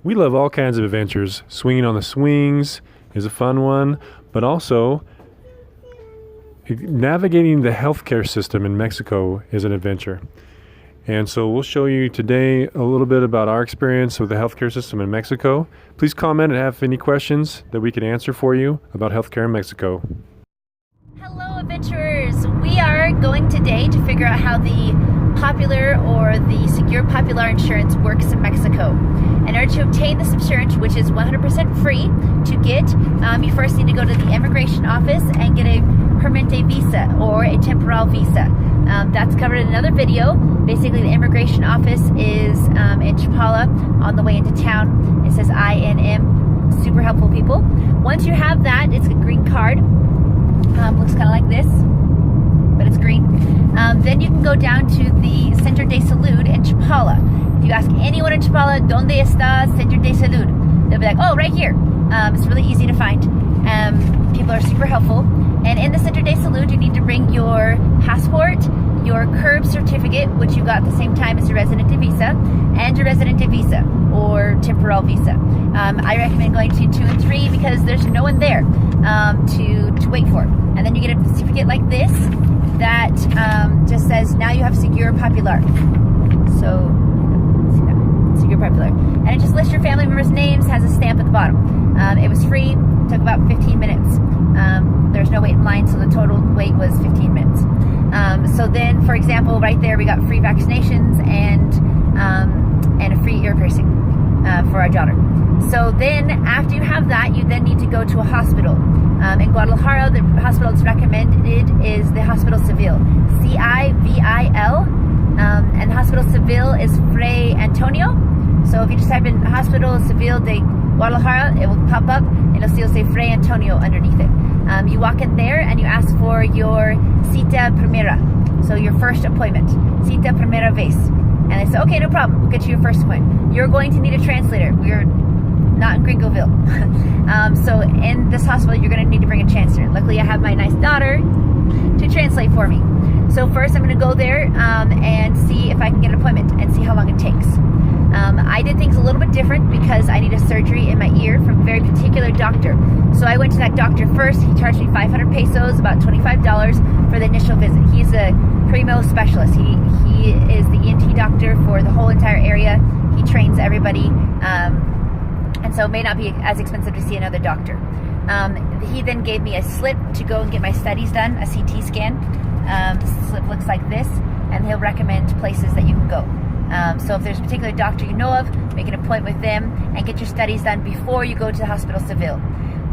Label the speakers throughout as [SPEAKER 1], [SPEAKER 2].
[SPEAKER 1] We love all kinds of adventures. Swinging on the swings is a fun one, but also navigating the healthcare system in Mexico is an adventure. And so we'll show you today a little bit about our experience with the healthcare system in Mexico. Please comment and have any questions that we can answer for you about healthcare in Mexico.
[SPEAKER 2] Hello adventurers! We are going today to figure out how the Popular or the Seguro Popular insurance works in Mexico. In order to obtain this insurance, which is 100% free to get, you first need to go to the immigration office and get a permanente visa or a temporal visa. That's covered in another video. Basically, the immigration office is in Chapala on the way into town. It says INM. Super helpful people. Once you have that, it's a green card. Looks kind of like this, but it's green. Then you can go down to the Centro de Salud in Chapala. If you ask anyone in Chapala, ¿Dónde está Centro de Salud? They'll be like, oh, right here. It's really easy to find. People are super helpful. And in the Centro de Salud, you need to bring your passport, your CURB certificate, which you got at the same time as your residente visa, and your residente visa or temporal visa. I recommend going to 2 and 3 because there's no one there to wait for. And then you get a certificate like this that just says, now you have Seguro Popular. So, see that? Seguro Popular. And it just lists your family members' names, has a stamp at the bottom. It was free, took about 15 minutes. There's no wait in line, so the total wait was 15 minutes. So then, for example, right there we got free vaccinations and a free ear piercing for our daughter. So then, after you have that, you then need to go to a hospital. In Guadalajara, the hospital that's recommended is the Hospital Civil, CIVIL, and the Hospital Civil is Fray Antonio. So if you just type in Hospital Civil de Guadalajara, it will pop up and you'll say Fray Antonio underneath it. You walk in there and you ask for your cita primera, so your first appointment, cita primera vez. And they say, okay, no problem, we'll get you your first appointment. You're going to need a translator. We're not in Gringoville. So in this hospital, you're going to need to bring a translator. Luckily, I have my nice daughter to translate for me. So first, I'm going to go there and see if I can get an appointment and see how long it takes. I did things a little bit different because I need a surgery in my ear from a very particular doctor. So I went to that doctor first. He charged me 500 pesos, about $25 for the initial visit. He's a primo specialist. He is the ENT doctor for the whole entire area. He trains everybody. And so it may not be as expensive to see another doctor. He then gave me a slip to go and get my studies done, a CT scan. The slip looks like this, and he'll recommend places that you can go. So if there's a particular doctor you know of, make an appointment with them and get your studies done before you go to the Hospital Civil.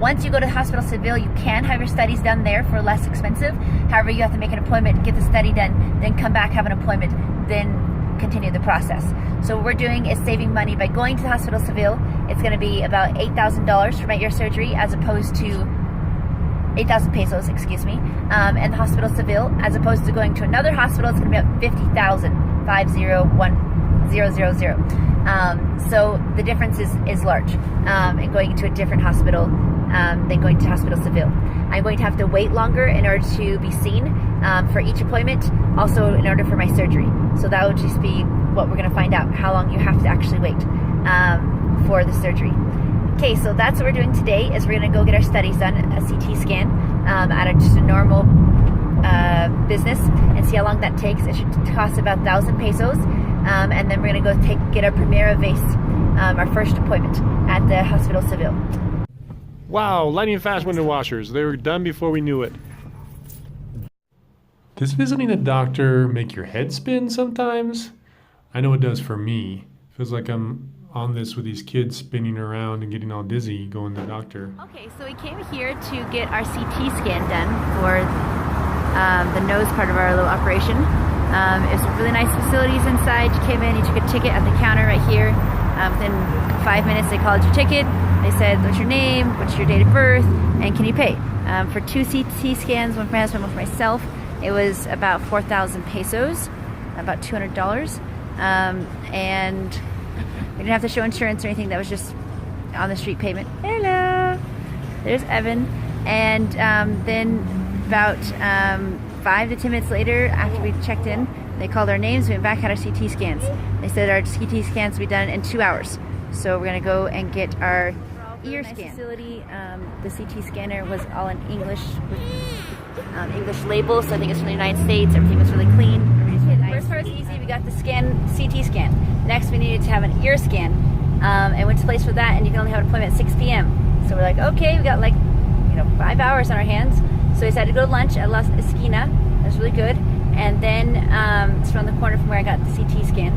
[SPEAKER 2] Once you go to the Hospital Civil, you can have your studies done there for less expensive. However, you have to make an appointment, get the study done, then come back, have an appointment, then continue the process. So what we're doing is saving money by going to the Hospital Civil. It's going to be about $8,000 for my ear surgery as opposed to 8,000 pesos, excuse me. And the Hospital Civil, as opposed to going to another hospital, it's going to be about 50,000, 501,000. So the difference is large in going to a different hospital than going to Hospital Civil. I'm going to have to wait longer in order to be seen for each appointment, also in order for my surgery. So that would just be what we're going to find out, how long you have to actually wait for the surgery. Okay, so that's what we're doing today, is we're going to go get our studies done, a CT scan at just a normal business, and see how long that takes. It should cost about 1,000 pesos. And then we're going to go get our primera vez, our first appointment at the Hospital Civil.
[SPEAKER 1] Wow, lightning fast window washers. They were done before we knew it. Does visiting a doctor make your head spin sometimes? I know it does for me. Feels like I'm on this with these kids spinning around and getting all dizzy going to the doctor.
[SPEAKER 2] Okay, so we came here to get our CT scan done for the nose part of our little operation. It's really nice facilities inside. You came in, you took a ticket at the counter right here. Within 5 minutes, they called your ticket. They said, what's your name, what's your date of birth, and can you pay? For 2 CT scans, one for my husband, one for myself, it was about 4,000 pesos, about $200. And we didn't have to show insurance or anything. That was just on the street payment. Hello! There's Evan. And then about 5 to 10 minutes later, after we checked in, they called our names, we went back, had our CT scans. They said our CT scans would be done in 2 hours. So we're gonna go and get our ear scan. Facility. The CT scanner was all in English with English labels, so I think it's from the United States. Everything was really clean. The first part was easy. We got the CT scan. Next, we needed to have an ear scan, and went to place for that. And you can only have an appointment at 6 p.m. So we're like, okay, we got like 5 hours on our hands. So we decided to go to lunch at La Esquina. That was really good. And then it's around the corner from where I got the CT scan.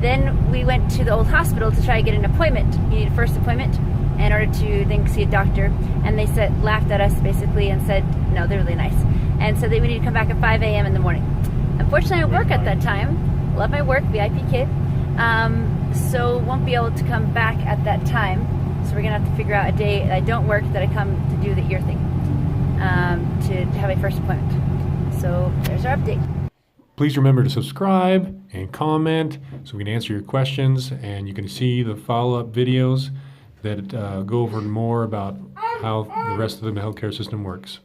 [SPEAKER 2] Then we went to the old hospital to try to get an appointment. You need a first appointment in order to then see a doctor. And they laughed at us basically and said, no, they're really nice. And said that we need to come back at 5 a.m. in the morning. Unfortunately, I work at that time. Love my work, VIP kid. So won't be able to come back at that time. So we're gonna have to figure out a day that I don't work, that I come to do the ear thing, to have a first appointment. So there's our update.
[SPEAKER 1] Please remember to subscribe and comment so we can answer your questions, and you can see the follow-up videos that go over more about how the rest of the healthcare system works.